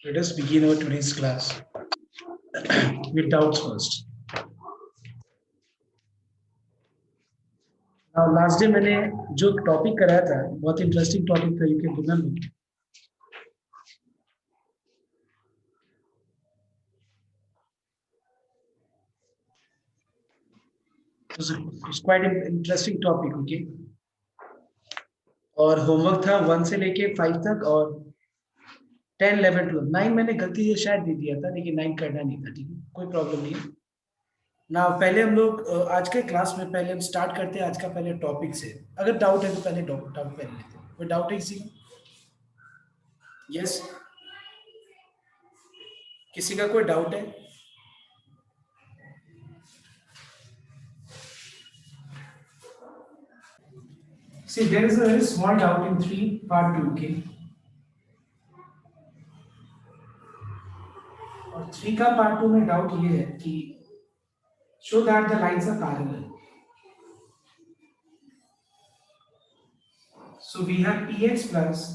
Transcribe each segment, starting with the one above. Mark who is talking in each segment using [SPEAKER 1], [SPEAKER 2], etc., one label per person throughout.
[SPEAKER 1] Let us begin our today's class with doubts first. Now, last day मैंने जो topic कराया था बहुत इंटरेस्टिंग टॉपिक था. You can remember. It's quite an interesting topic, okay? और homework था 1 से लेके 5 तक और 10, 11, 12. 9 मैंने गलती से शायद दे दिया था, लेकिन 9 करना नहीं था. ठीक है, कोई प्रॉब्लम नहीं है ना. पहले हम लोग आज के क्लास में पहले हम स्टार्ट करते हैं आज का पहले टॉपिक से. अगर डाउट है तो पहले डाउट पहले लेते हैं. कोई डाउट है किसी का? यस, किसी का कोई डाउट है? See, there is a very small doubt in 3 part 2, okay? और 3 का part 2 में डाउट ये है कि show that the lines are parallel. So we have px plus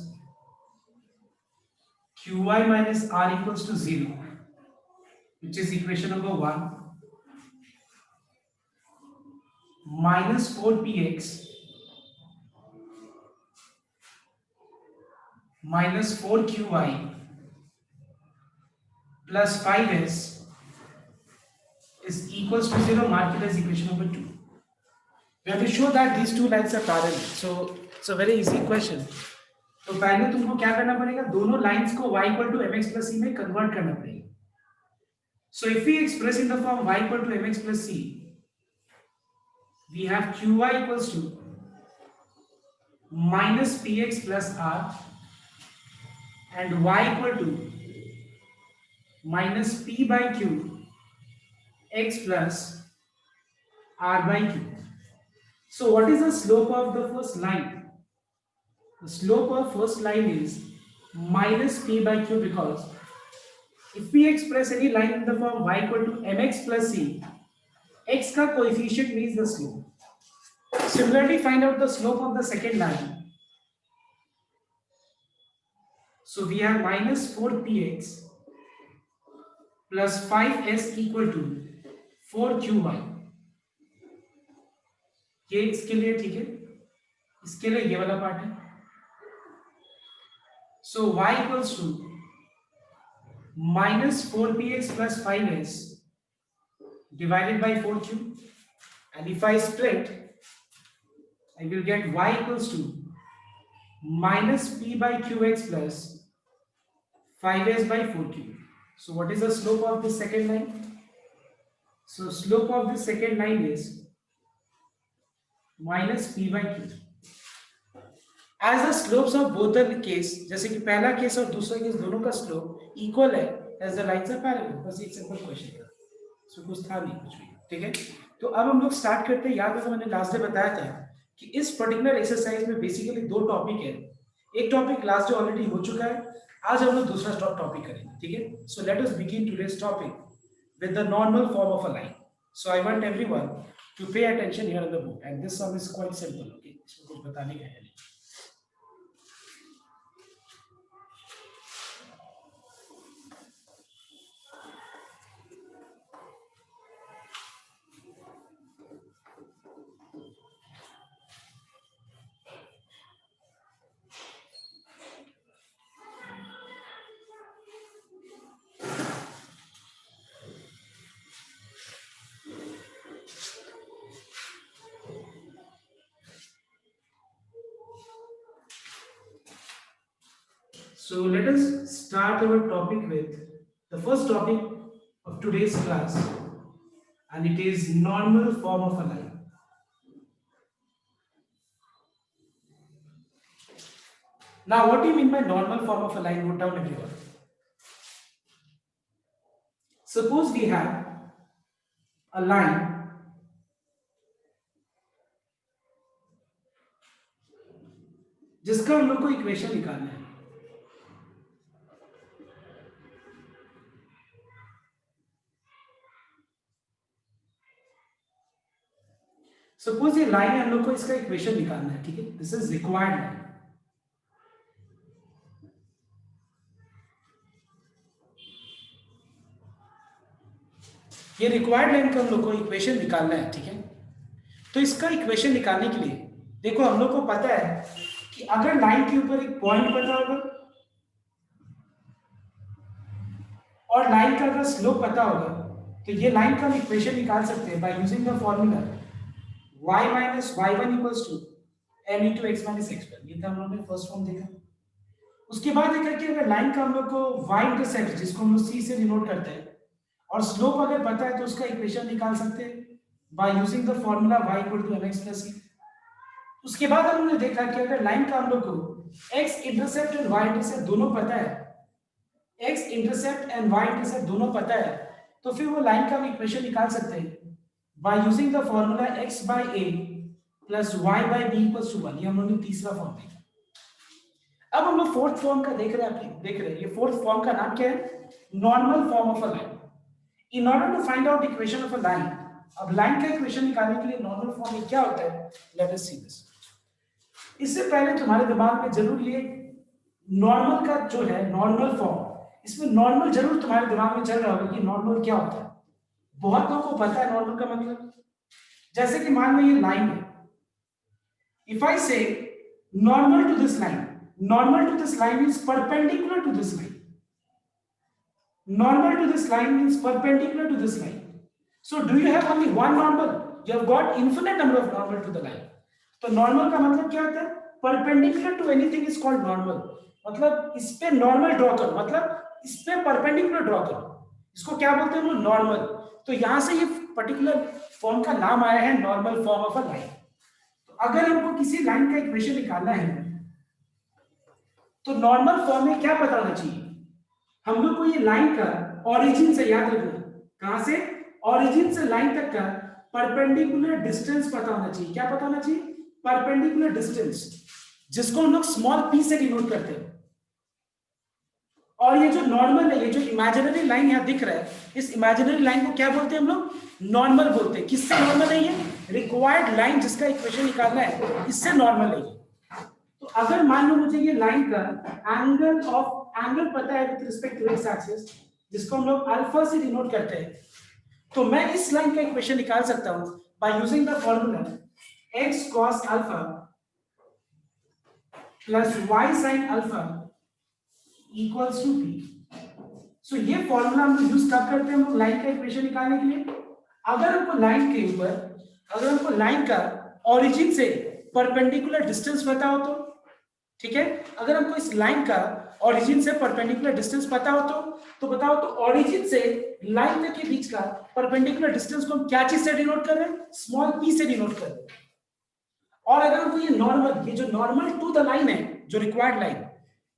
[SPEAKER 1] qy minus r equals to 0, which is equation number 1, minus 4px minus 4qy plus 5s is equals to 0. Mark it as equation number 2. We have to show that these two lines are parallel. So it's a very easy question. तो पहले तुमको क्या करना पड़ेगा, दोनों lines को y equal to mx plus c में convert करना पड़ेगा. So if we express in the form y equal to mx plus c, we have qy equals to minus px plus r and y equal to minus p by q x plus r by q. So what is the slope of the first line? The slope of first line is minus p by q, because if we express any line in the form y equal to mx plus c, x ka coefficient means the slope. Similarly, find out the slope of the second line. So we have minus 4px plus 5s equal to 4qy. ये इसके लिए ठीक है, इसके लिए ये वाला part है. So y equals to minus 4px plus 5s divided by 4q, and if I split, I will get y equals to minus p by qx plus 5s by 4q. So what is the slope of the second line? So slope of the second line is minus p by q. As the slopes of both the case, जैसे कि पहला case और दूसरा case दोनों का slope equal है, as the lines are parallel. बस एक सिंपल क्वेश्चन था, इसमें कुछ था नहीं कुछ भी. ठीक है, तो अब हम लोग स्टार्ट करते हैं. याद है मैंने लास्ट डे बताया था कि इस पर्टिकुलर एक्सरसाइज में बेसिकली दो टॉपिक है. एक टॉपिक लास्ट डे ऑलरेडी हो चुका है, आज हम लोग दूसरा टॉपिक करेंगे. ठीक है, so let us begin today's topic with the normal form of a line. So I want everyone to pay attention here in the book, and this sum is quite simple. Okay, इसमें कुछ बताने का है नहीं. So let us start our topic with the first topic of today's class, and it is normal form of a line. Now, what do you mean by normal form of a line? Note down everyone. Suppose we have a line जिसका हम लोग को equation निकालना है. Suppose ये line है, हम लोग को इसका इक्वेशन निकालना है. ठीक है, दिस इज रिक्वायर्ड लाइन. ये रिक्वायर्ड लाइन का हम लोग को इक्वेशन निकालना है, ठीक है। तो इसका इक्वेशन निकालने के लिए देखो हम लोग को पता है कि अगर लाइन के ऊपर एक पॉइंट पता होगा और लाइन का अगर स्लोप पता होगा तो ये लाइन का हम इक्वेशन निकाल सकते हैं by using the formula y minus Y one equals to M into X minus X one. ये था हम लोगों ने फर्स्ट फॉर्म देखा। उसके बाद देखा कि अगर लाइन का हम लोग को y इंटरसेप्ट जिसको हम लोग c से डिनोट करते हैं और स्लोप अगर पता है तो उसका इक्वेशन निकाल सकते हैं by using the formula y equal to mx plus c। उसके बाद हमने देखा कि अगर लाइन का हम लोग को x इंटरसेप्ट और y इंटरसेप्ट दोनों पता है, x intercept and y intercept दोनों पता है, तो फिर वो लाइन का हम इक्वेशन निकाल सकते हैं by using the formula x by a plus y by b equals to 1। ये हम लोगों ने तीसरा फॉर्म देखा। अब हम लोग फोर्थ फॉर्म का देख रहे हैं। ये फोर्थ फॉर्म का नाम क्या है? Normal form of a line. In order to find out equation of a line, अब लाइन का इक्वेशन निकालने के लिए नॉर्मल फॉर्म में क्या होता है, लेट अस सी दिस। इससे पहले तुम्हारे दिमाग में जरूर ये नॉर्मल का जो है नॉर्मल फॉर्म, इसमें नॉर्मल जरूर तुम्हारे दिमाग में चल रहा होगा कि नॉर्मल क्या होता है। बहुत लोगों को पता है नॉर्मल का मतलब। जैसे कि मान लो ये लाइन है, if I say normal to this line, normal to this line is perpendicular to this line. Normal to this line means perpendicular to this line. So do you have only one normal? You have got infinite number of normal to the line. तो normal का मतलब क्या होता है? Perpendicular to anything is called normal. मतलब इस पे normal draw करो, मतलब इस पे perpendicular draw करो, इसको क्या बोलते हैं हम लोग? normal। तो यहाँ से ये particular form का नाम आया है normal form of a line। तो अगर हमको किसी लाइन का इक्वेशन निकालना है तो नॉर्मल फॉर्म में क्या पता होना चाहिए? हम लोग को ये लाइन का ओरिजिन से, याद रखना, कहां से? ओरिजिन से लाइन तक का परपेंडिकुलर डिस्टेंस पता होना चाहिए। क्या पता होना चाहिए? परपेंडिकुलर डिस्टेंस, जिसको हम लोग स्मॉल p से डिनोट करते हैं। और ये जो नॉर्मल है, ये जो इमेजिनरी लाइन यहां दिख रहा है, इस इमेजिनरी लाइन को क्या बोलते हैं हम लोग? नॉर्मल बोलते हैं। किससे नॉर्मल है? ये रिक्वायर्ड लाइन जिसका इक्वेशन निकालना है, इससे नॉर्मल है। तो अगर मान लो मुझे ये लाइन का एंगल पता है with respect to X axis, जिसको हम लोग अल्फा से डिनोट करते हैं, तो मैं इस लाइन का इक्वेशन निकाल सकता हूं by using the formula x cos alpha plus y sin alpha equals to p। So ये फॉर्मूला हम यूज कब करते हैं? हम लोग लाइन का इक्वेशन निकालने के लिए। अगर हमको लाइन के ऊपर, अगर हमको लाइन का ओरिजिन से परपेंडिकुलर डिस्टेंस पता हो तो ठीक है। अगर हमको इस लाइन का ओरिजिन से परपेंडिकुलर डिस्टेंस पता हो तो बताओ, तो ओरिजिन से लाइन तक के बीच का परपेंडिकुलर डिस्टेंस को हम क्या चीज से डिनोट कर रहे हैं? स्मॉल p से डिनोट कर रहे हैं। और अगर हमको ये नॉर्मल, ये जो नॉर्मल टू द लाइन है, जो रिक्वायर्ड लाइन,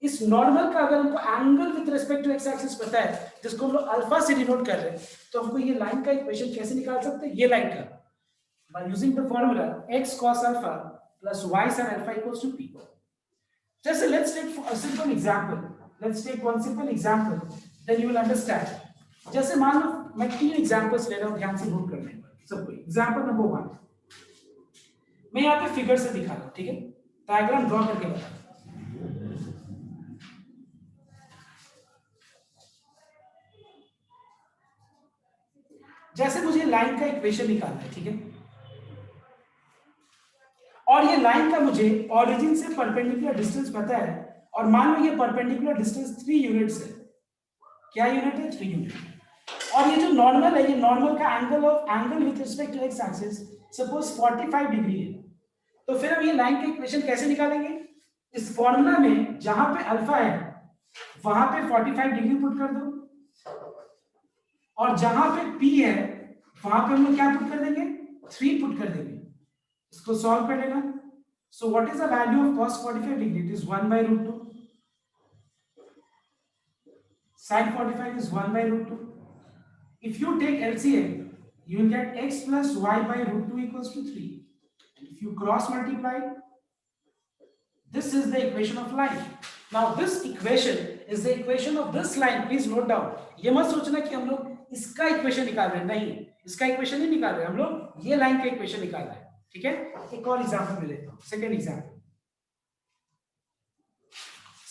[SPEAKER 1] इस नॉर्मल का अगर हमको angle with respect to X axis पता है, जिसको हम लोग अल्फा से डिनोट कर रहे हैं, तो हमको ये लाइन का इक्वेशन कैसे निकाल सकते हैं? ये लाइन का by using the formula x cos alpha plus y sin alpha equals to p। Just let's take a simple example. Let's take one simple example, then you will understand. जैसे मान लो मैं 3 examples ले रहा हूं, ध्यान से note कर लेना सबको। एग्जांपल नंबर 1 मैं यहाँ पे फिगर से दिखा रहा हूं, ठीक है? डायग्राम ड्रॉ करके बता। जैसे मुझे लाइन का इक्वेशन निकालना है, ठीक है, और ये लाइन का मुझे ओरिजिन से परपेंडिकुलर डिस्टेंस पता है, और मान लो ये परपेंडिकुलर डिस्टेंस 3 यूनिट्स है। क्या यूनिट है? 3 यूनिट। और ये जो नॉर्मल है, ये नॉर्मल का angle with respect to X axis suppose 45 degree है। तो फिर हम ये लाइन का इक्वेशन कैसे निकालेंगे? इस फॉर्मूला में जहां पे अल्फा है वहां पे 45 डिग्री पुट कर दो, और जहां पे p है वहां पे हम लोग क्या पुट कर देंगे? 3 पुट कर देंगे। इसको सॉल्व कर लेना। So what is the value of cos 45 degree? It is 1 by root 2। sin 45 is 1 by root 2. If you take LCM, you will get x plus y by root 2 equals to 3. And if you cross multiply, this is the equation of line. Now this equation is the equation of this line. Please note down. ये मत सोचना कि हम लोग इसका equation निकाल रहे हैं, नहीं, इसका इक्वेशन नहीं निकाल रहे, हम लोग ये लाइन का इक्वेशन निकाल रहे हैं, ठीक है? एक और एग्जांपल ले लेता हूं, सेकंड एग्जांपल।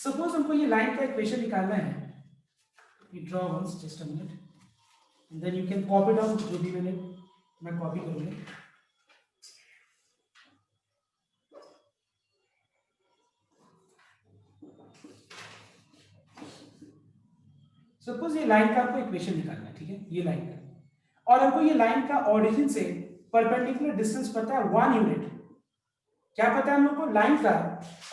[SPEAKER 1] सपोज हमको ये लाइन का इक्वेशन निकालना है। We draw once, just a minute. Then you can copy down, जो भी मैं कॉपी करूंगा। सपोज ये लाइन का आपको इक्वेशन निकालना है, ठीक है, ये लाइन का, और हमको ये लाइन का ओरिजिन से परपेंडिकुलर डिस्टेंस पता है 1 यूनिट। क्या पता है हम लोग को? लाइन का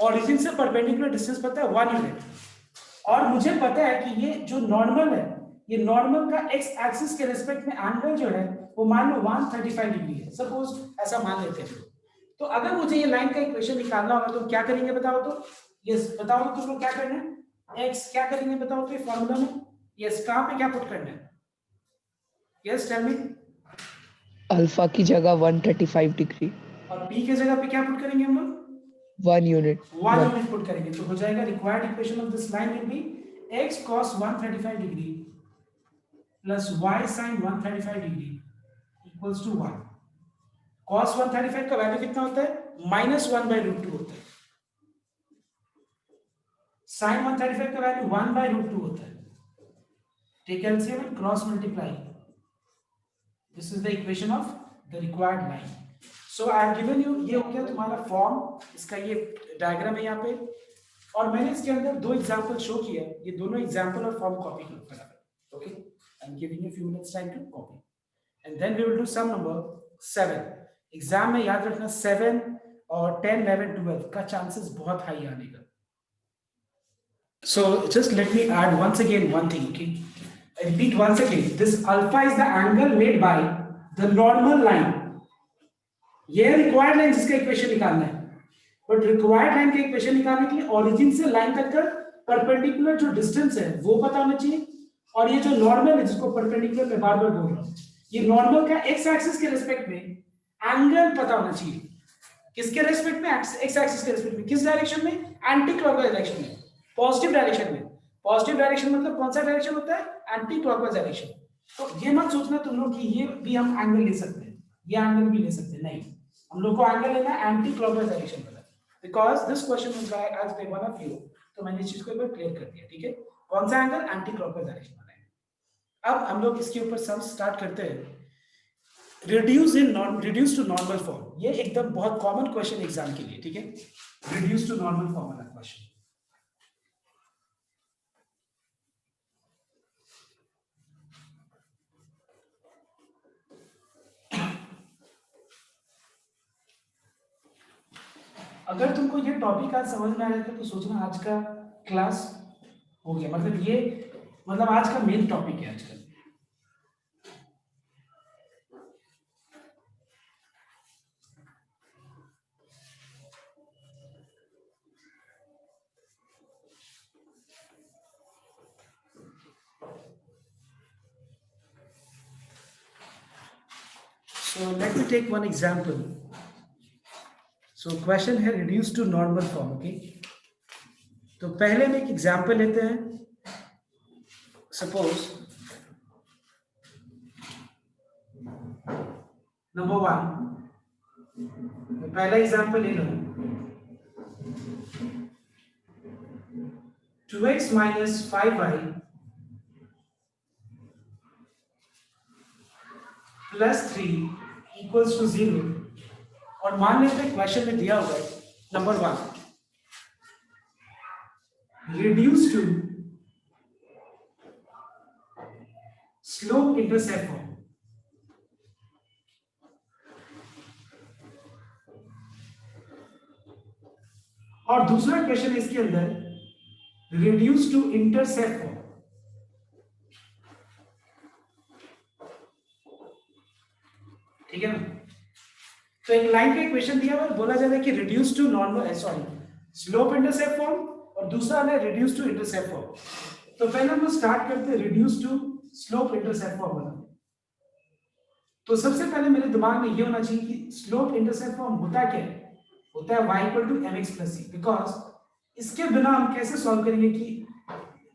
[SPEAKER 1] ओरिजिन से परपेंडिकुलर डिस्टेंस पता है 1 यूनिट, और मुझे पता है कि ये जो नॉर्मल है, ये नॉर्मल का एक्स एक्सिस के रेस्पेक्ट में एंगल जो है वो मान लो 135 डिग्री है, सपोज ऐसा मान लेते हैं। तो अगर मुझे ये लाइन का इक्वेशन निकालना होगा तो क्या करेंगे बताओ तो? ये बताओ तो तुम लोग क्या करना है? एक्स क्या करेंगे बताओ तो? ये फॉर्मूला में यस कहां पे क्या पुट करना है? Yes tell me.
[SPEAKER 2] अल्फा की जगह 135 डिग्री
[SPEAKER 1] और पी के जगह पे क्या पुट करेंगे हम लोग?
[SPEAKER 2] 1 यूनिट
[SPEAKER 1] 1 यूनिट पुट करेंगे, तो हो जाएगा required equation of this line will be x cos 135 degree plus y sin 135 degree equals to 1। cos 135 का वैल्यू कितना होता है? -1/√2 होता है। sin 135 का वैल्यू 1/√2 होता है। Take LCM and cross multiply. This is the equation of the required line. So I have given you, ये हो गया तुम्हारा फॉर्म, इसका ये डायग्राम है यहाँ पे, और मैंने इसके अंदर दो एग्जांपल शो किया। ये दोनों एग्जांपल और फॉर्म कॉपी करो फटाफट। Okay, I am giving you few minutes time to copy and then we will do some number 7। Exam में याद रखना 7 और 10 11 12 का चांसेस बहुत हाई आने का। So just let me add once again one thing, okay? I repeat once again, this alpha is the angle made by the normal line. ये required line जिसका इक्वेशन निकालना है, बट रिक्वायर्ड लाइन का equation निकालने के लिए origin से line तक का परपेंडिकुलर जो डिस्टेंस है वो पता होना चाहिए, और ये जो नॉर्मल है जिसको परपेंडिकुलर मैं बार बार बोल रहा हूँ, ये नॉर्मल का एक्स एक्सिस के रिस्पेक्ट में एंगल पता होना चाहिए। किसके रेस्पेक्ट में? एक्स एक्सिस के रेस्पेक्ट में। किस डायरेक्शन में? एंटी क्लॉकवाइज डायरेक्शन में, पॉजिटिव डायरेक्शन में। पॉजिटिव डायरेक्शन मतलब कौन सा डायरेक्शन होता है? Anti clockwise direction. तो ये मत सोचना तुम लोग कि ये भी हम एंगल ले सकते हैं, ये एंगल भी ले सकते हैं, नहीं। हम लोग को एंगल लेना है एंटी क्लॉकवाइज डायरेक्शन में, because this question was asked by one of you, तो मैंने इस चीज को एक बार क्लियर कर दिया, ठीक है। कौन सा एंगल? एंटी क्लॉकवाइज डायरेक्शन में है। अब हम लोग इसके ऊपर सम स्टार्ट करते हैं। रिड्यूस टू नॉर्मल फॉर्म, ये एकदम बहुत कॉमन क्वेश्चन एग्जाम के लिए, ठीक है। रिड्यूस टू नॉर्मल फॉर्म वाला क्वेश्चन। अगर तुमको ये टॉपिक आज समझ में आ जाता तो सोचना आज का क्लास हो गया, मतलब ये मतलब आज का मेन टॉपिक है आज का। So let me take one example. So question है reduced to normal form, okay? तो पहले हम एक एग्जाम्पल लेते हैं। सपोज नंबर 1, पहला एग्जाम्पल ले लो। 2x minus 5y plus 3 equals to 0, और मान लेते हैं क्वेश्चन में दिया हुआ है number 1 reduced to slope intercept form। और दूसरा क्वेश्चन इसके अंदर reduced to intercept form। ठीक है ना? तो एक लाइन का इक्वेशन दिया हुआ है, बोला जा रहा है कि reduce to normal slope intercept form, और दूसरा है रिड्यूस टू इंटरसेप्ट फॉर्म। तो पहले हम स्टार्ट करते हैं reduce to slope intercept form वाला। तो सबसे पहले मेरे दिमाग में ये होना चाहिए कि स्लोप इंटरसेप्ट फॉर्म होता क्या है? होता है y = mx + c, बिकॉज इसके बिना हम कैसे सॉल्व करेंगे कि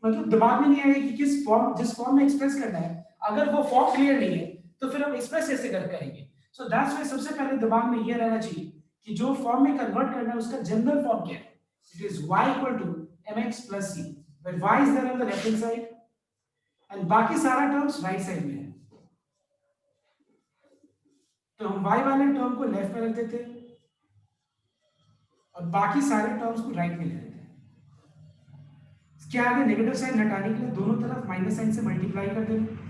[SPEAKER 1] मतलब दिमाग में नहीं आएगा कि किस फॉर्म, जिस फॉर्म में एक्सप्रेस करना है, अगर वो फॉर्म क्लियर नहीं है तो फिर हम एक्सप्रेस कैसे करेंगे। सो दैट्स व्हाई सबसे पहले दिमाग में ये रहना चाहिए कि जो फॉर्म में कन्वर्ट करना है उसका जनरल फॉर्म क्या है। It is y = mx + c, where y is there on the left hand side and बाकी सारा टर्म्स राइट साइड में है। तो हम y वाले टर्म को लेफ्ट में रख देते हैं और बाकी सारे टर्म्स को राइट में ले लेते हैं। इसके आगे नेगेटिव साइन हटाने के लिए दोनों तरफ माइनस साइन से मल्टीप्लाई कर देंगे।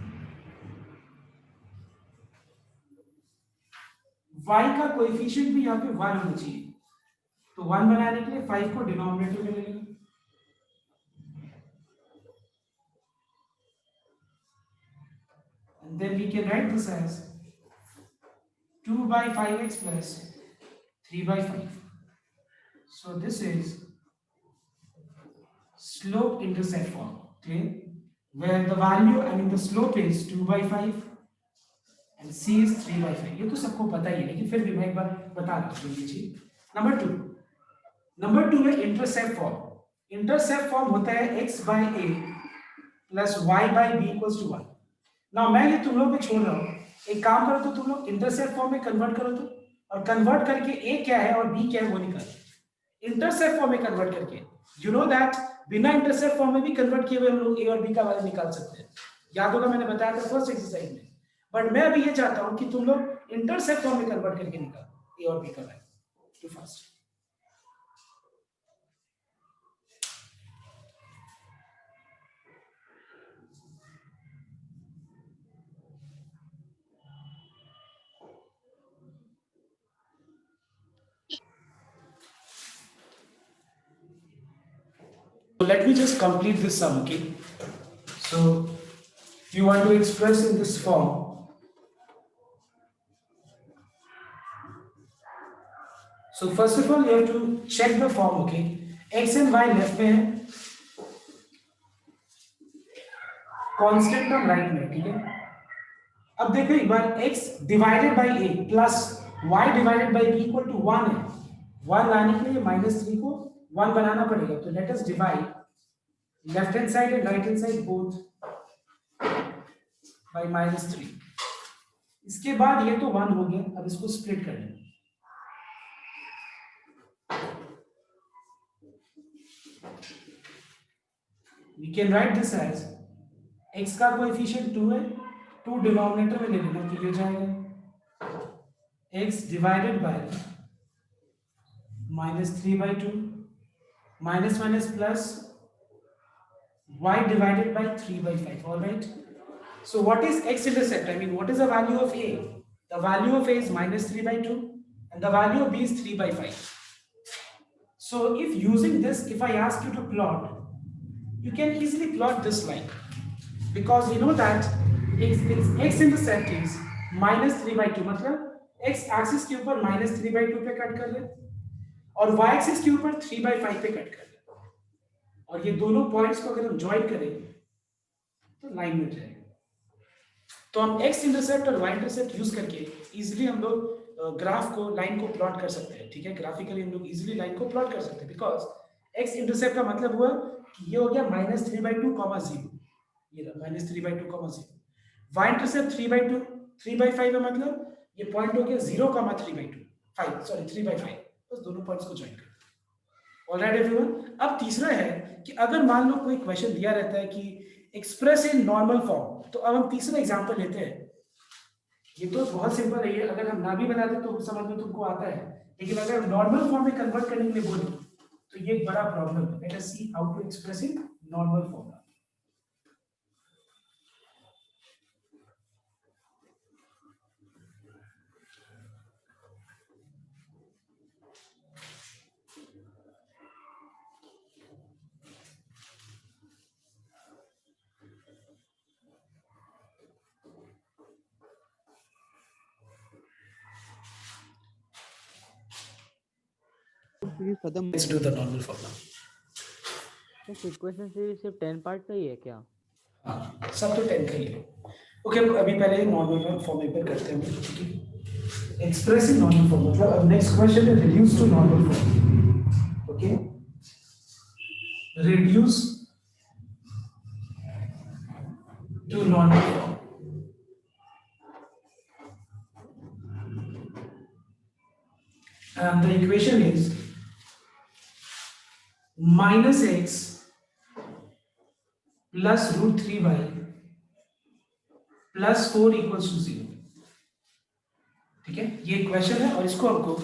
[SPEAKER 1] y का कोएफिशिएंट भी यहाँ पे 1 होना चाहिए, तो 1 बनाने के लिए 5 को डिनोमिनेटर में ले लेंगे। And then we can write this as 2 by 5x plus 3 by 5. So this is slope intercept form, clear? Where the value, the slope is 2 by 5 and c is 3 by 5. ये तो सबको पता ही है, लेकिन फिर भी मैं एक बार बता रहा हूँ ये चीज। नंबर 2 है इंटरसेप्ट फॉर्म। इंटरसेप्ट फॉर्म होता है x by a plus y by b equals to 1। ना मैं ये तुम लोग पे छोड़ रहा हूँ, एक काम करो तो तुम लोग इंटरसेप्ट फॉर्म में कन्वर्ट करो तो, और कन्वर्ट करके a क्या है और b क्या है वो निकालो। इंटरसेप्ट फॉर्म में कन्वर्ट करके, यू नो दैट बिना इंटरसेप्ट फॉर्म में भी कन्वर्ट किए हुए हम लोग a और b का वैल्यू निकाल सकते हैं। याद होगा मैंने बताया था फर्स्ट एक्सरसाइज में, बट मैं अभी ये चाहता हूं कि तुम लोग इंटरसेप्ट फॉर्म में कन्वर्ट करके निकालो a और b का value. Too fast. So let me just complete this sum, okay? So you want to express in this form. So first of all, you have to check the form, okay? X and y left में है, constant term right में, ठीक है? अब देखो एक बार x divided by a plus y divided by b equal to 1 है। 1 लाने के लिए -3 को 1 बनाना पड़ेगा, तो let us divide left hand side and right hand side both by -3। इसके बाद ये तो 1 हो गया, अब इसको स्प्लिट कर लें। We can write this as x का कोएफिशिएंट 2 है, 2 डिनोमिनेटर में ले लेना तो ये जाएगा x divided by -3/2 minus minus plus y divided by 3/5. All right. So what is x intercept? I mean, what is the value of a? The value of a is -3/2 and the value of b is 3/5. So if using this, if I ask you to plot, you can easily plot this line, because you know that x intercept is -3/2, मतलब x axis के ऊपर -3/2 पे cut कर ले और y axis के ऊपर 3/5 पे कट कर ले, और ये दोनों पॉइंट्स को अगर हम ज्वाइन करें तो लाइन मिल जाएगा। तो हम x इंटरसेप्ट और y इंटरसेप्ट यूज करके इजीली हम लोग ग्राफ को, लाइन को प्लॉट कर सकते हैं, ठीक है? ग्राफिकली हम लोग इजीली लाइन को प्लॉट कर सकते हैं, बिकॉज x इंटरसेप्ट का मतलब हुआ कि ये हो गया -3/2, 0, ये रहा -3/2, 0। y इंटरसेप्ट 3/2, 3/5 है, मतलब ये पॉइंट हो गया 0, 3/5, बस दोनों पॉइंट्स को ज्वाइन कर। Alright everyone. अब तीसरा है कि अगर मान लो कोई क्वेश्चन दिया रहता है कि एक्सप्रेस इन नॉर्मल फॉर्म, तो अब हम तीसरा एग्जांपल लेते हैं। ये तो बहुत सिंपल है, ये अगर हम ना भी बनाते तो समझ में तुमको आता है, लेकिन अगर हम नॉर्मल फॉर्म में कन्वर्ट करने के लिए बोले तो ये एक बड़ा प्रॉब्लम है। Let us see how to express in normal form.
[SPEAKER 3] खत्म।
[SPEAKER 1] Let's do the normal form now.
[SPEAKER 3] तो सीक्वेंस सीरीज सिर्फ 10 पार्ट का ही है क्या?
[SPEAKER 1] हाँ, सब तो 10 का ही है। ओके, अभी पहले नॉर्मल फॉर्म एक बार करते हैं, ठीक है? एक्सप्रेस इन नॉर्मल फॉर्म मतलब अब नेक्स्ट क्वेश्चन है reduce to normal form. Okay, reduce to normal form. And the equation is -x plus √3y plus 4 equals to 0. ठीक है, ये क्वेश्चन है और इसको हमको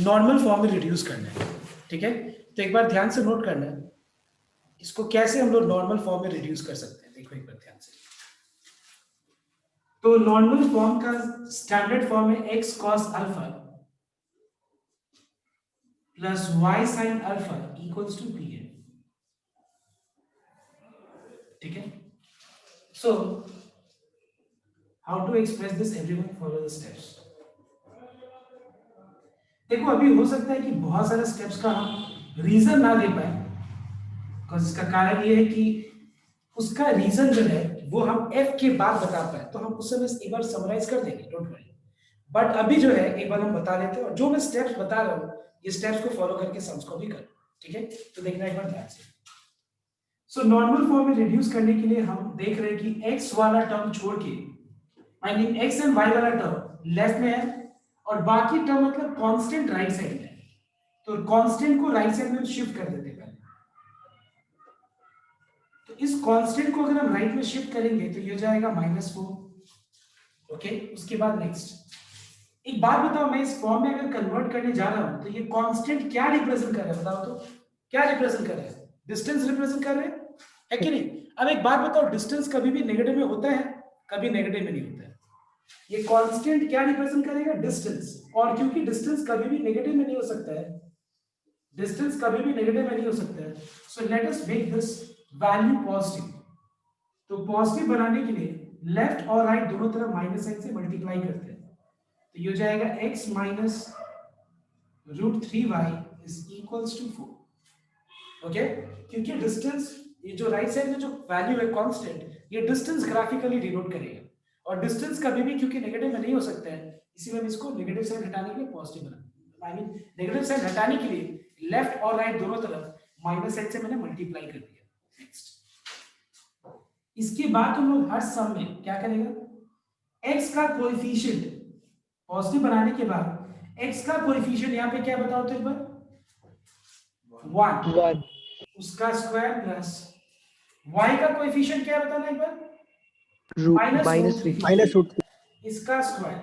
[SPEAKER 1] नॉर्मल फॉर्म में रिड्यूस करना है। ठीक है, तो एक बार ध्यान से नोट करना है इसको कैसे हम लोग नॉर्मल फॉर्म में रिड्यूस कर सकते हैं। देखो एक बार ध्यान से, तो नॉर्मल फॉर्म का स्टैंडर्ड फॉर्म है X cos alpha plus Y sine alpha equals to P है। ठीक है, so how to express this, everyone follow the steps. देखो अभी हो सकता है कि बहुत सारे स्टेप्स का हम रीजन ना दे पाए, बिकॉज इसका कारण ये है कि उसका रीजन जो है वो हम एफ के बाद बता पाए, तो हम उस समय एक बार समराइज कर देंगे, डोंट वरी। बट अभी जो है एक बार हम बता देते हैं, और जो मैं स्टेप्स बता रहा हूँ ये स्टेप्स को फॉलो करके सम्स को भी कर। ठीक है, तो देखना एक बार ध्यान से। सो नॉर्मल फॉर्म में रिड्यूस करने के लिए हम देख रहे हैं कि एक्स वाला टर्म छोड़ के, I mean X and Y वाला टर्म लेफ्ट में है और बाकी टर्म मतलब कांस्टेंट राइट साइड में है, तो कांस्टेंट को राइट साइड में शिफ्ट कर देते हैं पहले। तो इस कांस्टेंट को अगर हम राइट में शिफ्ट करेंगे तो ये हो जाएगा -4। ओके, उसके बाद नेक्स्ट एक बात बताओ, मैं इस फॉर्म में अगर कन्वर्ट करने जा रहा हूं तो ये कांस्टेंट क्या रिप्रेजेंट कर रहा है, बताओ तो क्या रिप्रेजेंट कर रहा है? डिस्टेंस रिप्रेजेंट कर रहे हैं, है कि नहीं? अब एक बात बताओ, डिस्टेंस कभी भी नेगेटिव में होता है, कभी नेगेटिव में नहीं होता है। ये कांस्टेंट क्या रिप्रेजेंट करेगा? डिस्टेंस। और क्योंकि डिस्टेंस कभी भी नेगेटिव में नहीं हो सकता है, डिस्टेंस कभी भी नेगेटिव में नहीं हो सकता है, so let us make this value positive. तो पॉजिटिव बनाने के लिए लेफ्ट और राइट दोनों तरफ माइनस साइन से मल्टीप्लाई करते हैं, तो ये हो जाएगा x minus √3y is equals to 4। Okay, क्योंकि डिस्टेंस, ये जो राइट साइड में जो वैल्यू है कांस्टेंट, ये डिस्टेंस ग्राफिकली डिनोट करेगा, और डिस्टेंस कभी भी क्योंकि नेगेटिव में नहीं हो सकता है, इसीलिए हम इसको नेगेटिव साइन हटाने के लिए पॉजिटिव बना, आई मीन नेगेटिव साइन हटाने के लिए लेफ्ट और राइट दोनों तरफ माइनस साइन से मैंने मल्टीप्लाई कर दिया। नेक्स्ट, इसके बाद तुम लोग हर सम में क्या करेगा, x का कोएफिशिएंट पॉजिटिव बनाने के बाद x का कोएफिशिएंट यहाँ पे क्या बताओ तो एक बार, 1,
[SPEAKER 2] 1
[SPEAKER 1] उसका स्क्वायर प्लस y का कोएफिशिएंट क्या बताना एक बार,
[SPEAKER 2] -3
[SPEAKER 3] -√3
[SPEAKER 1] इसका स्क्वायर,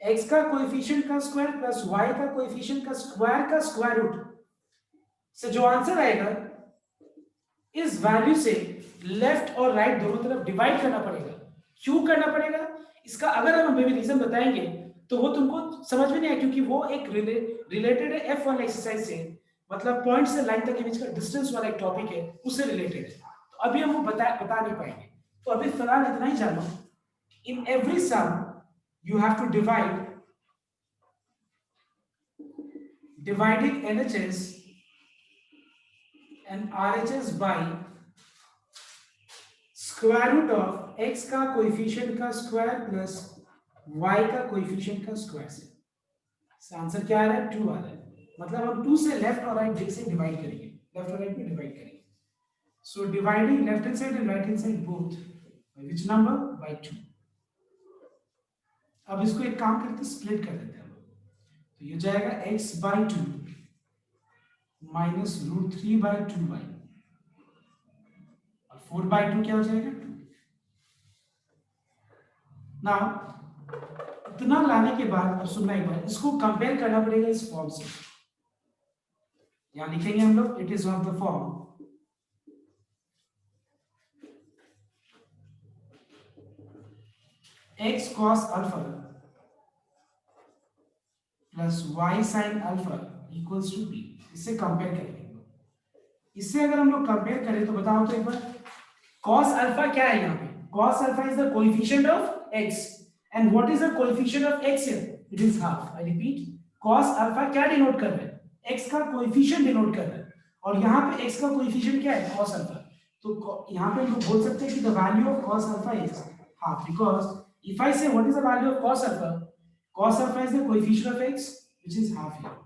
[SPEAKER 1] x का कोएफिशिएंट का स्क्वायर प्लस y का कोएफिशिएंट का स्क्वायर रूट से जो आंसर आएगा, इस वैल्यू से लेफ्ट और राइट दोनों तरफ डिवाइड करना पड़ेगा। क्यों करना पड़ेगा इसका अगर हम अभी रीजन बताएंगे तो वो तुमको समझ में नहीं आया, क्योंकि वो एक रिलेटेड है एफ वाला एक्सरसाइज से, मतलब पॉइंट से लाइन तक के बीच का डिस्टेंस वाला एक टॉपिक है, उससे रिलेटेड है, तो अभी हम वो बता नहीं पाएंगे। तो अभी फिलहाल इतना ही जानो, in every sum you have to dividing LHS and RHS by square root of x का कोएफिशिएंट का स्क्वायर प्लस y का कोएफिशिएंट का स्क्वायर से आंसर क्या आ रहा है? 2 आ रहा है। मतलब हम 2 से लेफ्ट और राइट से डिवाइड करेंगे, लेफ्ट और राइट में डिवाइड करेंगे। So dividing left hand side and right hand side both by which number? By 2। अब इसको एक काम करते स्प्लिट कर देते हैं हम लोग, तो ये जाएगा x/2 माइनस √3/2y और 4/2 क्या हो जाएगा? 2। नाउ इतना लाने के बाद अब सुनना एक बार, इसको कंपेयर करना पड़ेगा इस फॉर्म से। यहां लिखेंगे हम लोग, it is of the form x cos alpha plus y sin alpha equals to b। इससे कंपेयर करेंगे। इससे अगर हम लोग कंपेयर करें तो बताओ तो एक बार, cos अल्फा क्या है यहाँ पे? cos alpha is the coefficient of x, and what is the coefficient of x here? It is half. I repeat, cos alpha क्या डिनोट कर रहा है? x का कोएफिशिएंट डिनोट कर रहा है, और यहाँ पे x का कोएफिशिएंट क्या है? cos alpha. तो यहाँ पे हम लोग बोल सकते हैं कि the value of cos alpha is half, because if I say what is the value of cos alpha? Cos alpha is the coefficient of x, which is half here.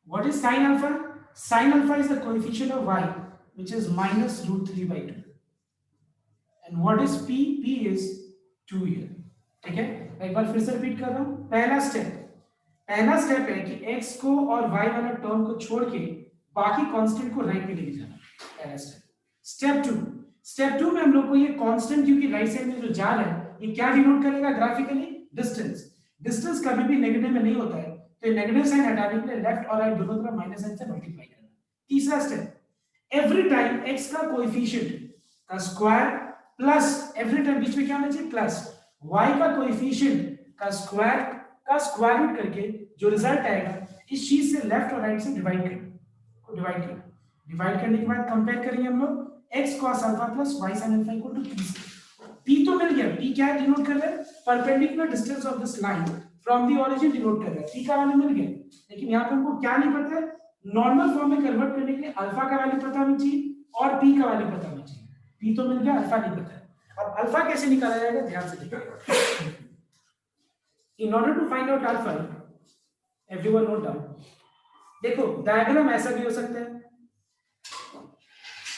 [SPEAKER 1] What is sin alpha? Sin alpha is the coefficient of y, which is minus √3/2. And what is p? P is 2 here. ठीक है, एक बार फिर से repeat कर रहा हूं। पहला step है कि x को और y वाला टर्म को छोड़ के बाकी कांस्टेंट को राइट में लेके जाना, पहला स्टेप 2 में हम लोग को ये कांस्टेंट क्योंकि राइट साइड में जो जा रहा है, ये क्या डिनोट करेगा ग्राफिकली? डिस्टेंस, डिस्टेंस कभी भी नेगेटिव में नहीं होता है, तो नेगेटिव साइन हटाने के लिए लेफ्ट और राइट दोनों तरफ माइनस साइन से मल्टीप्लाई करना। तीसरा स्टेप, एवरी टाइम x का कोएफिशिएंट का स्क्वायर प्लस, एवरी टाइम बीच में क्या होना चाहिए प्लस, y का कोएफिशिएंट का स्क्वायर रूट करके जो रिजल्ट आएगा इस चीज से लेफ्ट और राइट से डिवाइड करना, डिवाइड करने के बाद कंपेयर करेंगे हम लोग x cos alpha plus y sin alpha equal to p से। p तो मिल गया, p क्या डिनोट कर रहा है, perpendicular distance of this line from the origin denote कर रहा है, p का वैल्यू मिल गया। लेकिन यहाँ पे हमको क्या नहीं पता है, नॉर्मल फॉर्म में कन्वर्ट करने के लिए अल्फा का वैल्यू पता होना चाहिए और p का वैल्यू पता होना चाहिए। p तो मिल गया, अल्फा नहीं पता है। अब अल्फा कैसे निकाला जाएगा, ध्यान से देखिए। In order to find out alpha, everyone note down, देखो डायग्राम ऐसा भी हो सकता है,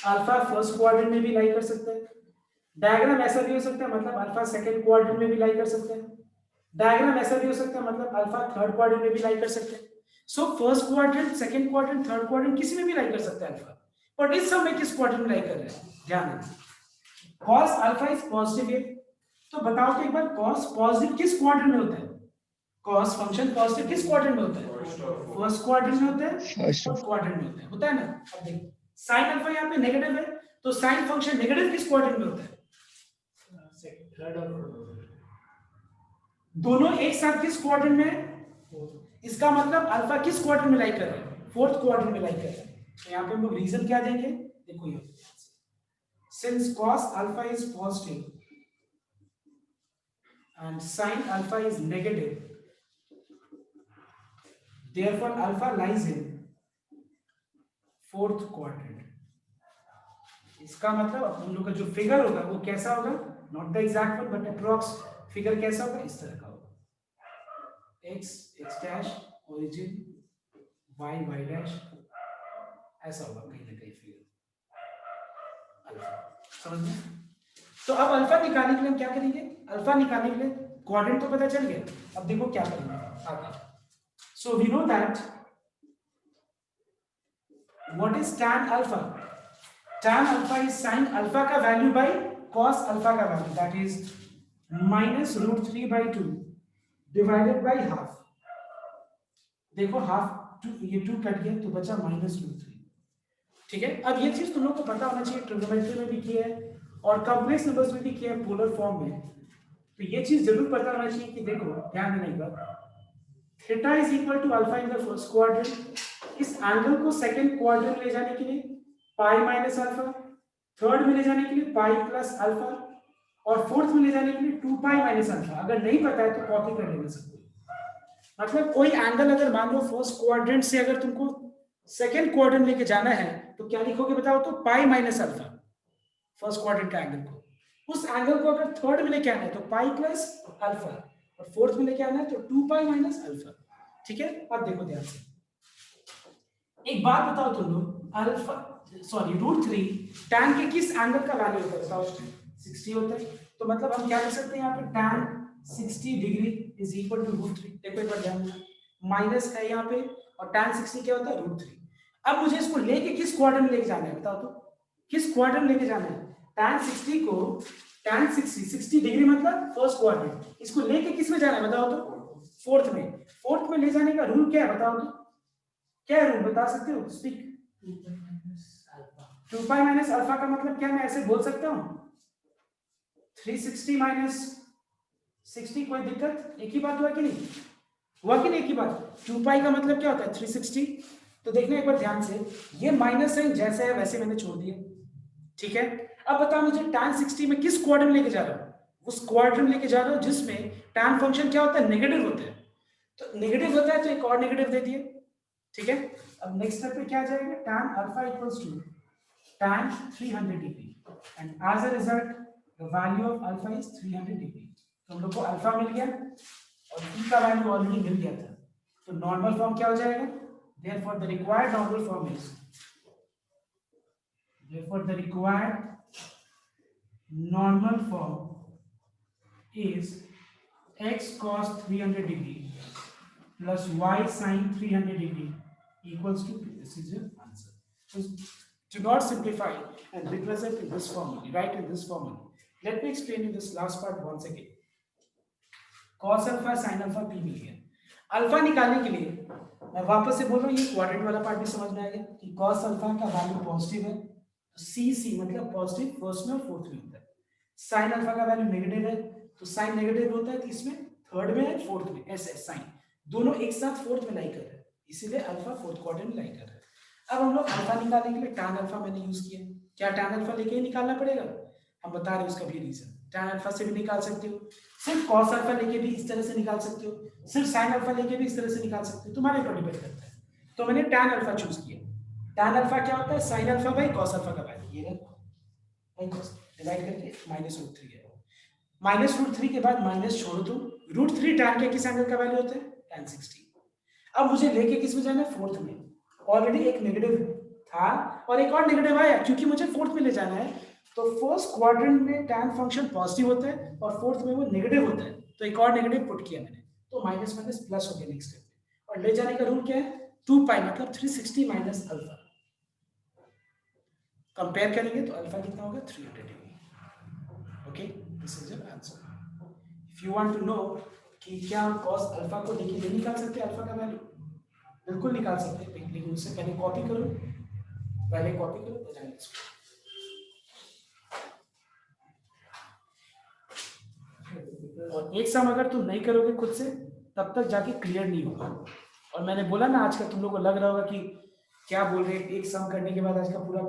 [SPEAKER 1] अल्फा फर्स्ट क्वाड्रेंट में भी लाई कर सकता है, डायग्राम ऐसा भी हो सकता है मतलब अल्फा सेकंड क्वाड्रेंट में भी लाई कर सकता है, डायग्राम ऐसा भी हो सकता है मतलब अल्फा थर्ड क्वाड्रेंट में भी लाई कर सकते हैं। So first quadrant, second quadrant, third quadrant किसी में भी लाई कर सकता है अल्फा, बट इस समय किस क्वाड्रेंट में लाई कर रहा है, ध्यान दें। cos अल्फा इज पॉजिटिव है, तो बताओ तो एक बार cos पॉजिटिव किस क्वाड्रेंट में होता है, cos फंक्शन पॉजिटिव किस क्वाड्रेंट में होता है, फर्स्ट क्वाड्रेंट में होता है, फोर्थ क्वाड्रेंट में होता है ना। अब देखो sin अल्फा यहाँ पे नेगेटिव है, तो sin फंक्शन नेगेटिव किस क्वाड्रेंट में होता है, दोनों एक साथ किस क्वाड्रेंट में, इसका मतलब अल्फा किस क्वाड्रेंट में लाई कर रहा है, फोर्थ क्वाड्रेंट में लाई कर रहा है। तो यहाँ पे हम लोग रीजन क्या देंगे, देखो ये since cos alpha is positive and sin alpha is negative, therefore alpha lies in fourth quadrant। इसका मतलब अपन लोग का जो फिगर होगा वो कैसा होगा, not the exact one but approx figure कैसा होगा, इस तरह का होगा, x x dash origin y y dash, ऐसा होगा कहीं ना कहीं फिगर अल्फा, समझ में। तो अब अल्फा निकालने के लिए हम क्या करेंगे, अल्फा निकालने के लिए क्वाड्रेंट तो पता चल गया, अब देखो क्या करेंगे आगे। So we know that what is tan alpha, tan alpha is sin alpha का वैल्यू बाय cos अल्फा का value, that is -√3/2 divided by half. देखो हाफ ये 2 कट गया तो बचा -√3, ठीक है। अब ये चीज तुम लोग को पता होना चाहिए, ट्रिग्नोमेट्री में भी किया है और कॉम्प्लेक्स नंबर्स में भी किया है पोलर फॉर्म में, तो ये चीज जरूर पता होना चाहिए कि देखो ध्यान देने का, theta is equal to alpha in the first quadrant, इस एंगल को सेकंड क्वाड्रेंट ले जाने के लिए पाई माइनस अल्फा, थर्ड में ले जाने के लिए पाई प्लस अल्फा और फोर्थ में ले जाने के लिए 2 पाई माइनस अल्फा। अगर नहीं पता है तो कॉपी कर लेना सबको, मतलब कोई एंगल अगर मान लो फर्स्ट क्वाड्रेंट से अगर तुमको सेकंड क्वाड्रेंट लेके जाना है तो क्या लिखोगे बताओ तो pi minus alpha first quadrant का एंगल को, उस एंगल को अगर थर्ड में लेके आना है तो पाई प्लस अल्फा और फोर्थ में लेके आना है तो 2 पाई माइनस अल्फा, ठीक है। अब देखो ध्यान से एक बात बताओ तुम लोग, अल्फा सॉरी √3 tan के किस एंगल का वैल्यू होता है बताओ, 60 होता है, तो मतलब हम क्या कर सकते हैं यहाँ पे tan 60 degree is equal to √3। देखो एक बार ध्यान देना, माइनस है यहाँ पे और tan 60 क्या होता है √3। अब मुझे इसको लेके किस क्वाड्रेंट में लेके जाना है बताओ तो, किस क्वाड्रेंट लेके जाना है, tan 60 को tan 60 डिग्री मतलब फर्स्ट क्वाड्रेंट, इसको लेके किस में जाना है बताओ तो, फोर्थ में। फोर्थ में ले जाने का रूल क्या है बताओ तो, क्या है रूल बता सकते हो, स्पीक। 2 पाई माइनस अल्फा का मतलब क्या, मैं ऐसे बोल सकता हूँ 360 माइनस 60, कोई दिक्कत, एक ही बात हुआ कि नहीं, हुआ कि नहीं एक ही बात। 2 पाई का मतलब क्या होता है 360, तो देखना एक बार ध्यान से, ये माइनस साइन जैसे है वैसे मैंने छोड़ दिया, ठीक है। अब बताओ मुझे tan 60 में किस क्वाड्रेंट लेके जा रहा हूँ, उस क्वाड्रेंट लेके जा रहा हूँ जिसमें tan फंक्शन क्या होता है नेगेटिव होता है, तो नेगेटिव होता है तो एक और नेगेटिव दे दिए, ठीक है। अब नेक्स्ट स्टेप पे क्या आ जाएगा, tan alpha equals to tan 300 degree and as a result the value of alpha is 300 degree. तो हम लोग को अल्फा मिल गया और e का वैल्यू ऑलरेडी मिल गया था, तो नॉर्मल फॉर्म क्या हो जाएगा, therefore the required normal form is, therefore the required normal form is x cos 300 degree plus y sin 300 degree equals to 2. This is your answer. So do not simplify and represent in this form only, write in this form only. Let me explain you this last part once again. cos alpha sin alpha p मिल गया। Alpha निकालने के लिए मैं वापस से बोल रहा हूँ, ये क्वाड्रेंट वाला पार्ट भी समझ में आ गया कि cos अल्फा का वैल्यू पॉजिटिव है तो सी मतलब पॉजिटिव फर्स्ट में और फोर्थ में होता है। साइन अल्फा का वैल्यू नेगेटिव है तो साइन नेगेटिव होता है तो इसमें थर्ड में है फोर्थ में, ऐसे साइन दोनों एक साथ फोर्थ में लाई कर रहे हैं, इसीलिए अल्फा फोर्थ क्वाड्रेंट में लाई कर रहे हैं। अब हम लोग अल्फा निकालने के लिए tan अल्फा मैंने यूज किया। क्या tan अल्फा लेके ही निकालना पड़ेगा? हम बता रहे हैं उसका भी रीजन। tan अल्फा से भी निकाल सकते हो, सिर्फ cos अल्फा लेके भी इस तरह से निकाल सकते हो, सिर्फ sin अल्फा लेके भी इस तरह से निकाल सकते हो, तुम्हारे ऊपर डिपेंड करता है। तो मैंने tan अल्फा चूज किया। tan अल्फा क्या होता है? sin alpha by cos alpha का वैल्यू, ये रखो बाई cos डिवाइड करके -√3 है। -√3 के बाद माइनस छोड़ो तुम, √3 tan के किस एंगल का वैल्यू होता है? tan 60। अब मुझे लेके किस में जाना है? फोर्थ में। ऑलरेडी एक नेगेटिव था और एक और नेगेटिव आया क्योंकि मुझे फोर्थ में ले जाना है। तो फर्स्ट क्वाड्रेंट में tan फंक्शन पॉजिटिव होता है और फोर्थ में वो नेगेटिव होता है, तो एक और नेगेटिव पुट किया मैंने, तो माइनस माइनस प्लस हो गया नेक्स्ट स्टेप में। और ले जाने का रूल क्या है? 2 पाई मतलब 360 माइनस अल्फा। कंपेयर करेंगे तो अल्फा कितना होगा? 300 degree. Okay, this is your answer. If you want to know कि क्या हम cos अल्फा को लेके नहीं निकाल सकते अल्फा का वैल्यू? बिल्कुल निकाल सकते हैं, लेकिन उससे पहले कॉपी करो, पहले कॉपी करो तो जाएंगे इसको। और एक सम अगर तुम नहीं करोगे खुद से तब तक जाके क्लियर नहीं होगा। और मैंने बोला ना आज का तुम लोग को लग रहा होगा कि क्या बोल रहे हैं, एक सम करने के बाद आज का पूरा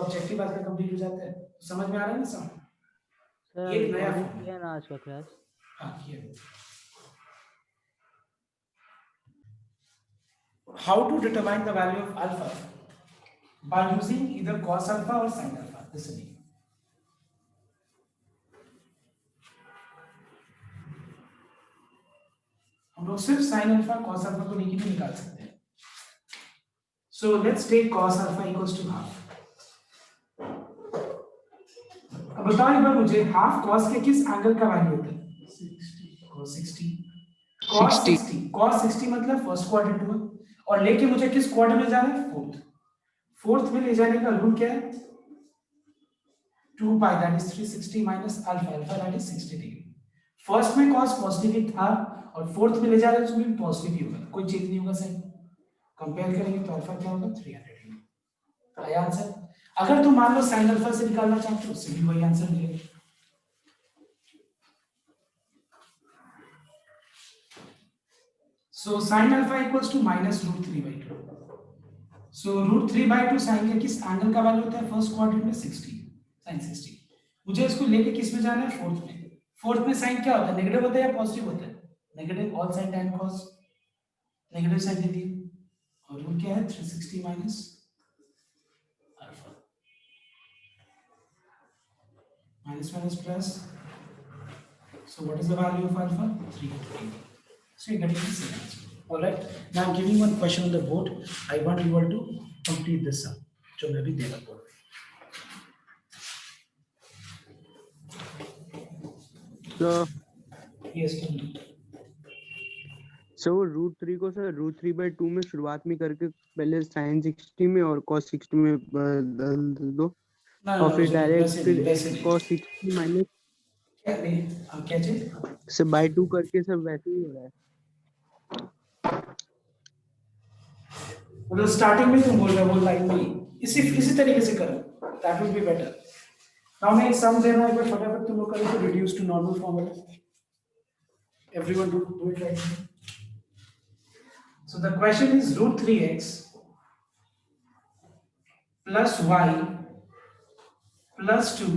[SPEAKER 1] ऑब्जेक्टिव आज का कंप्लीट हो जाता है। तो समझ में आ रहा है ना सम?
[SPEAKER 3] सर
[SPEAKER 1] ये एक नया
[SPEAKER 3] रिकॉर्डिंग
[SPEAKER 1] फॉर्म है।
[SPEAKER 3] किया ना आज का क्लास?
[SPEAKER 1] हाँ किया। How to determine the value of alpha by using either cos alpha or sin alpha? Listen here. हम लोग सिर्फ sin अल्फा cos अल्फा को लेके भी निकाल सकते हैं। So let's take cos alpha equals to half. अब बताओ एक बार मुझे, हाफ cos के किस एंगल का वैल्यू होता है? 60 cos 60 cos 60 मतलब फर्स्ट क्वाड्रेंट हुआ और लेके मुझे किस क्वाड्रेंट में जाना है? फोर्थ में ले जाने का रूल क्या है? 2 pi that is 360 minus alpha, alpha that is 60 degree. First में cos पॉजिटिव ही था और फोर्थ में ले जा रहे हैं तो भी पॉजिटिव ही होगा, कोई चेंज नहीं होगा। सही कंपेयर करेंगे तो अल्फा क्या होगा? 300 डिग्री। आया आंसर? अगर तुम मान लो sin अल्फा से निकालना चाहते हो उससे भी वही आंसर मिलेगा। So sin alpha equals to minus √3/2. So √3/2 sin के किस एंगल का वैल्यू होता है फर्स्ट क्वाड्रेंट में? 60 sin 60। मुझे इसको लेके किस में जाना है? फोर्थ में। फोर्थ में साइन क्या होता है? नेगेटिव होता है या पॉजिटिव होता है? Negative. All sine tan cos negative sine दे दिए और रूल क्या है? 360 minus alpha, minus minus plus. So what is the value of alpha? 300. So you're getting the same answer. All right. Now I'm giving one question on the board. I want you all to complete this sum. जो मैं भी देगा board पे।
[SPEAKER 3] तो
[SPEAKER 1] Yes, tell me.
[SPEAKER 3] Sir वो √3 को sir √3/2 में शुरुआत में करके पहले sin 60 में और cos 60 में बदल दो
[SPEAKER 1] ना
[SPEAKER 3] और फिर डायरेक्ट
[SPEAKER 1] वैसे
[SPEAKER 3] फिर
[SPEAKER 1] नहीं, वैसे नहीं।
[SPEAKER 3] cos 60 माइनस
[SPEAKER 1] क्या नहीं? हाँ, क्या चीज?
[SPEAKER 3] से बाय 2 करके सब वैसे ही हो रहा है।
[SPEAKER 1] मतलब स्टार्टिंग में तुम बोल रहे हो वो लाइन में इसी तरीके से करो, that will be better. Now मैं एक सम दे रहा हूं, एक बार फटाफट तुम लोग करो तो reduce to normal formula. Everyone do it right. So the question is √3x plus y plus 2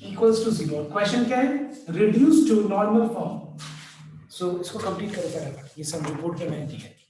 [SPEAKER 1] equals to 0। Question क्या है? Reduce to normal form. So इसको कंप्लीट करो फटाफट, ये सब रिपोर्ट पे मैंने दिया है।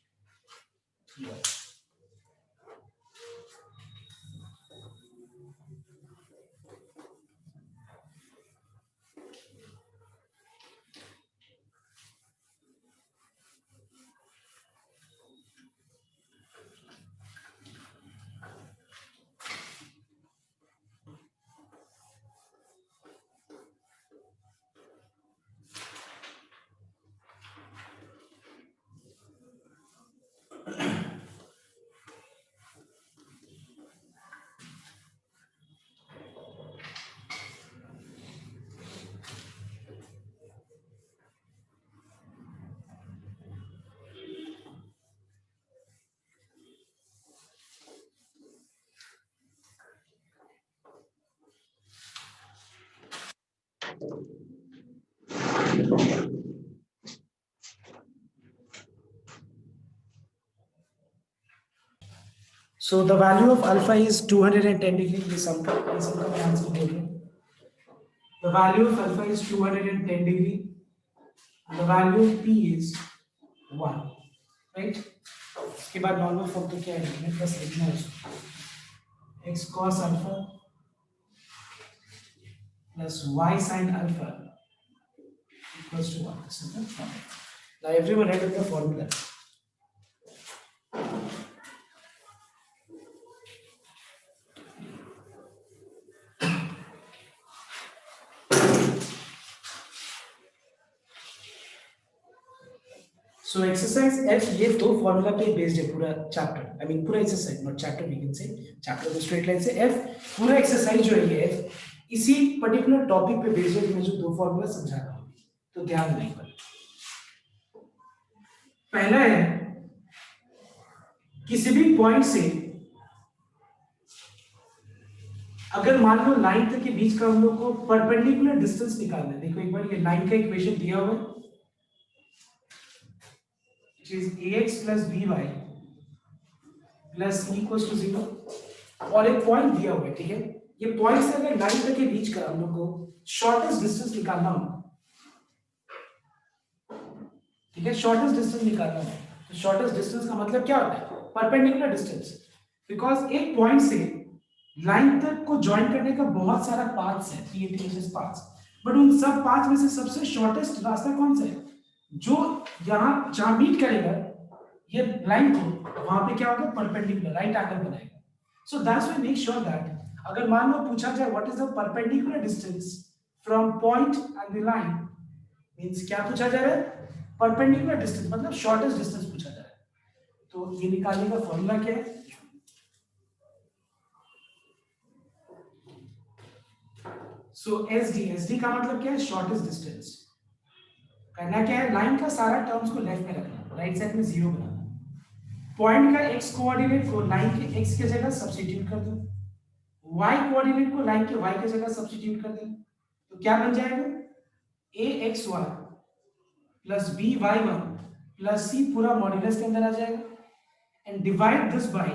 [SPEAKER 1] So the value of alpha is 210 degree. ये सम का मैं आंसर बोल रहा हूँ. The value of alpha is 210 degree. The value of p is 1. Right? इसके बाद नॉर्मल फॉर्म तो क्या है? बस लिखना है उसको. X cos alpha plus y sin alpha equals to 1. Simple formula. Now everyone read the formula. So exercise F ये दो फॉर्मूला पे बेस्ड है पूरा चैप्टर. आई मीन पूरा exercise, not chapter, we can say chapter में straight line से F पूरा exercise जो है ये F इसी पर्टिकुलर टॉपिक पे बेस्ड है. मैं जो दो फॉर्मूला समझा रहा हूँ तो ध्यान देना. पहला है किसी भी पॉइंट से अगर मान लो लाइन तक के बीच का हम लोग को परपेंडिकुलर डिस्टेंस निकालना है. देखो एक बार ये लाइन का इक्वेशन दिया हुआ है, which is ax plus by plus e equals to 0 और एक पॉइंट दिया हुआ है. ठीक है, ये पॉइंट से अगर लाइन तक के बीच का हम लोग को शॉर्टेस्ट डिस्टेंस निकालना हो, ठीक है, शॉर्टेस्ट डिस्टेंस निकालना हो तो शॉर्टेस्ट डिस्टेंस का मतलब क्या होता है? Perpendicular distance. बिकॉज एक पॉइंट से लाइन तक को ज्वाइन करने का बहुत सारा पाथ्स है, पाथ्स, बट उन सब पाथ में से सबसे शॉर्टेस्ट रास्ता कौन सा है? जो यहाँ जहां मीट करेगा ये लाइन को, वहां पे क्या होगा? परपेंडिकुलर राइट एंगल बनाएगा. So that's why make sure that अगर मान लो पूछा जाए what is the perpendicular distance from point and the line, means क्या पूछा जा रहा है? परपेंडिकुलर डिस्टेंस, मतलब शॉर्टेस्ट डिस्टेंस पूछा जा रहा है. तो ये निकालने का फॉर्मूला क्या है? सो एसडी का मतलब क्या है? Shortest distance. करना क्या है? लाइन का सारा टर्म्स को लेफ्ट में रखना, राइट साइड में 0 बनाना. पॉइंट का x कोऑर्डिनेट को लाइन के x के जगह सब्स्टिट्यूट कर दो, y कोऑर्डिनेट को लाइन के y के जगह सब्स्टिट्यूट कर दो. तो क्या बन जाएगा? axy plus by1 plus c पूरा मॉड्यूलस के अंदर आ जाएगा and divide this by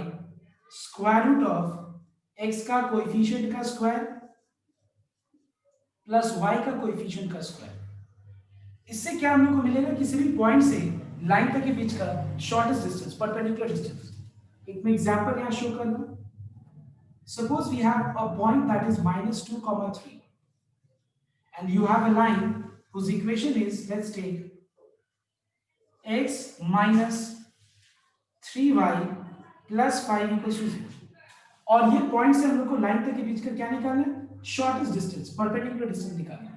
[SPEAKER 1] square root of x का कोएफिशिएंट का स्क्वायर प्लस y का कोएफिशिएंट का स्क्वायर. इससे क्या हम लोग को मिलेगा? किसी भी पॉइंट से लाइन तक के बीच का शॉर्टेस्ट डिस्टेंस, परपेंडिकुलर डिस्टेंस. एक मैं एग्जांपल यहां शो करना. Suppose we have a point that is -2, 3 and you have a line whose equation is, let's take x minus 3y plus 5 equals to 0. और ये पॉइंट से हम लोग को लाइन तक के बीच का क्या निकालना है? शॉर्टेस्ट डिस्टेंस, परपेंडिकुलर डिस्टेंस निकालना है.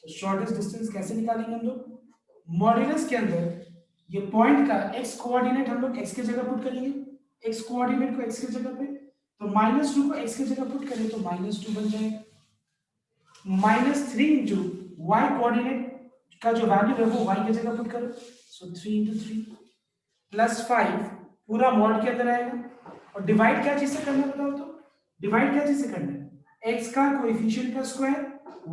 [SPEAKER 1] तो शॉर्टेस्ट डिस्टेंस कैसे निकालेंगे हम लोग? मॉड्यूलस के अंदर ये पॉइंट का x कोऑर्डिनेट हम लोग x के जगह पुट करेंगे, x कोऑर्डिनेट को x के जगह पे, तो -2 को x के जगह पुट करें तो -2 बन जाएगा. -3 इंटू y कोऑर्डिनेट का जो वैल्यू है वो y के जगह पुट करो, सो 3 इंटू 3 प्लस 5 पूरा मॉड के अंदर आएगा. और डिवाइड क्या चीज से करना है बताओ? तो डिवाइड क्या चीज से करना है? x का कोएफिशिएंट का स्क्वायर,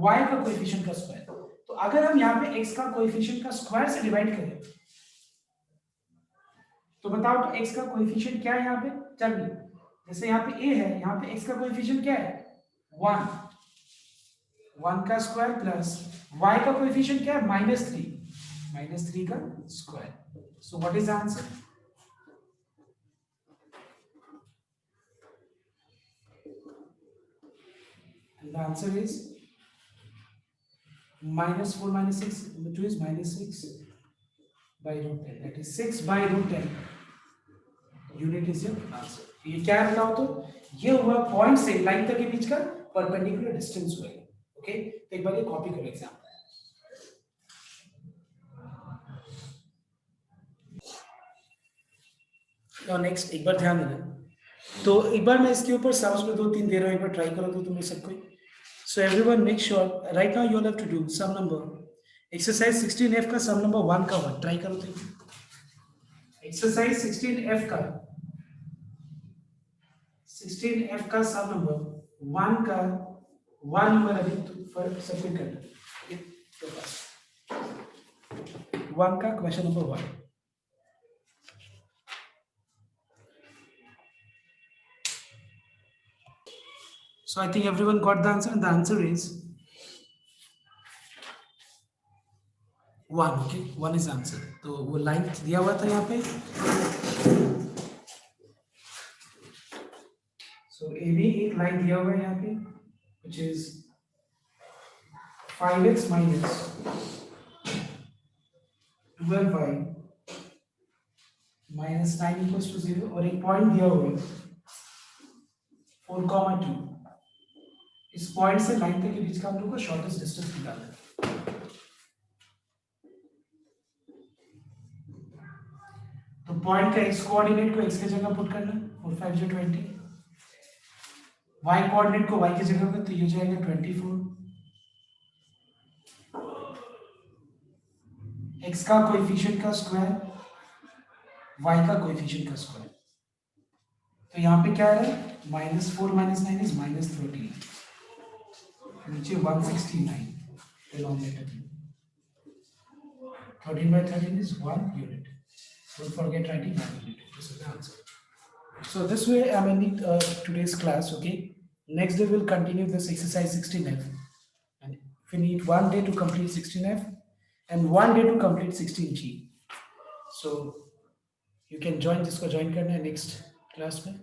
[SPEAKER 1] y का कोएफिशिएंट का स्क्वायर. तो अगर हम यहाँ पे x का कोएफिशिएंट का स्क्वायर से डिवाइड करें तो बताओ तो x का कोएफिशिएंट क्या है यहाँ पे? चलिए जैसे यहाँ पे a है, यहाँ पे x का कोएफिशिएंट क्या है? 1 का स्क्वायर प्लस y का कोएफिशिएंट क्या है? -3 का square. So what is the answer? The answer is -4 minus 6, 2 is -6 by root 10. That is 6 by root 10 unit is your answer. ये क्या है बताओ तो? ये हुआ पॉइंट से लाइन तक के बीच का परपेंडिकुलर डिस्टेंस हुआ. ओके, तो एक बार ये कॉपी करो एग्जांपल. और नेक्स्ट एक बार ध्यान देना. तो एक बार मैं इसके ऊपर सम्स में 2-3 दे रहा हूँ, एक बार ट्राई करो तो तुम सबको. So everyone make sure right now you all have to do sum number exercise 16F का sum number 1 का 1 ट्राई करो तो. exercise 16F का sum number 1 का 1 नंबर अभी तो सबमिट करना. 1 का question number 1. So I think everyone got the answer, and the answer is 1. Okay, 1 is answer. तो वो लाइन दिया हुआ था यहाँ पे. So AB एक लाइन दिया हुआ है यहाँ पे, which is 5x minus 12y minus 9 equals to 0, और एक पॉइंट दिया हुआ है 4,2. इस पॉइंट से लाइन तक के बीच का हम लोग को शॉर्टेस्ट डिस्टेंस निकालना है. तो पॉइंट का x कोऑर्डिनेट को x की जगह पुट करना, 4 5 जो 20. y कोऑर्डिनेट को y की जगह पे, तो ये हो जाएगा 24. x का कोएफिशिएंट का स्क्वायर, y का कोएफिशिएंट का स्क्वायर. तो यहाँ पे क्या है, -4 - 9 इज -13. नीचे 169 denominator. 13 by 13 is 1 unit. Don't forget writing 1 unit. This is the answer. So this way I'm ending today's class. Okay. Next day we'll continue this exercise 16F, and we need 1 day to complete 16F and 1 day to complete 16G. So you can join this को join करना है next class में.